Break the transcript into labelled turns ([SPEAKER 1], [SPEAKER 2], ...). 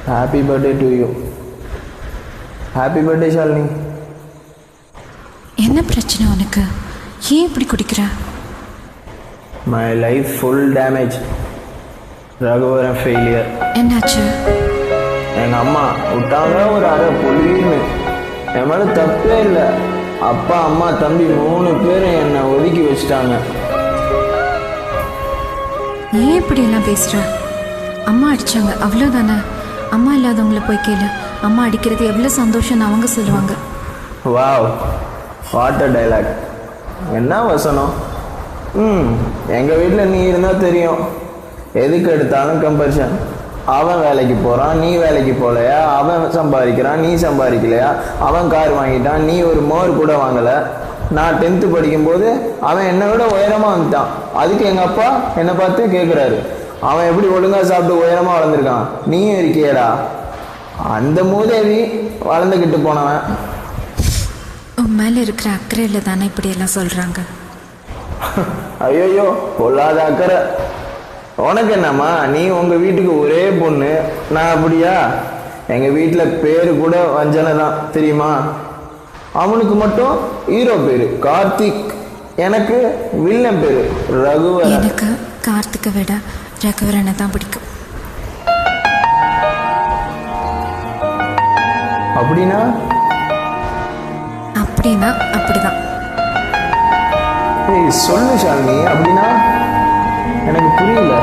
[SPEAKER 1] Happy birthday to you. Happy birthday Shalini.
[SPEAKER 2] என்ன பிரச்சனை உனக்கு? ஏன் இப்படி குடிக்கிற?
[SPEAKER 1] My life full damage. Raghuvaran failure.
[SPEAKER 2] என்னாச்சு?
[SPEAKER 1] எங்கள் அம்மா விட்டாங்க ஒரு அரை பொலின்னு. என் மேலே தப்பே இல்லை. அப்பா அம்மா தம்பி 3 பேரும் என்னை ஒதுக்கி வச்சுட்டாங்க.
[SPEAKER 2] ஏன் இப்படி எல்லாம் பேசுற? அம்மா அடிச்சாங்க அவ்வளோதானே. அம்மா இல்லாதவங்கள போய் கேளு. அம்மா அடிக்கிறது எவ்வளோ சந்தோஷம்னு அவங்க சொல்லுவாங்க.
[SPEAKER 1] Wow, what a dialogue. என்ன வசனம். எங்கள் வீட்டில் நீ இருந்தால் தெரியும். எதுக்கு எடுத்தாலும் கம்பரிஷன். அவன் வேலைக்கு போகிறான், நீ வேலைக்கு போகலையா. அவன் சம்பாதிக்கிறான், நீ சம்பாதிக்கலையா. அவன் கார் வாங்கிட்டான், நீ ஒரு மோர் கூட வாங்கலை. நான் 10th படிக்கும்போது அவன் என்னை விட உயரமாக வந்துட்டான். அதுக்கு எங்கள் அப்பா என்னை பார்த்து கேட்குறாரு, அவன் எப்படி ஒழுங்காக சாப்பிட்டு உயரமாக வளர்ந்துருக்கான், நீயும் இருக்கியேடா. அந்த மூதேவி வளர்ந்துக்கிட்டு போனவன்.
[SPEAKER 2] உன் மேலே இருக்கிற அக்கறையில் தானே இப்படியெல்லாம் சொல்கிறாங்க.
[SPEAKER 1] ஐயோ, பொல்லாத அக்கறை. உனக்கு என்னம்மா, நீ உங்கள் வீட்டுக்கு ஒரே பொண்ணு, நான் அப்படியா? எங்கள் வீட்டில் பேர் கூட வஞ்சனை தான் தெரியுமா. அவனுக்கு மட்டும் ஹீரோ பேர் கார்த்திக், எனக்கு வில்லன் பேர் ரகுவரன்.
[SPEAKER 2] எனக்கு கார்த்திகை விட ரகுவரனை தான் பிடிக்கும்.
[SPEAKER 1] அப்படின்னா
[SPEAKER 2] அப்படின்னா அப்படிதான்.
[SPEAKER 1] ஏய் சொல்லு ஷாலினி, அப்படின்னா எனக்கு புரியல.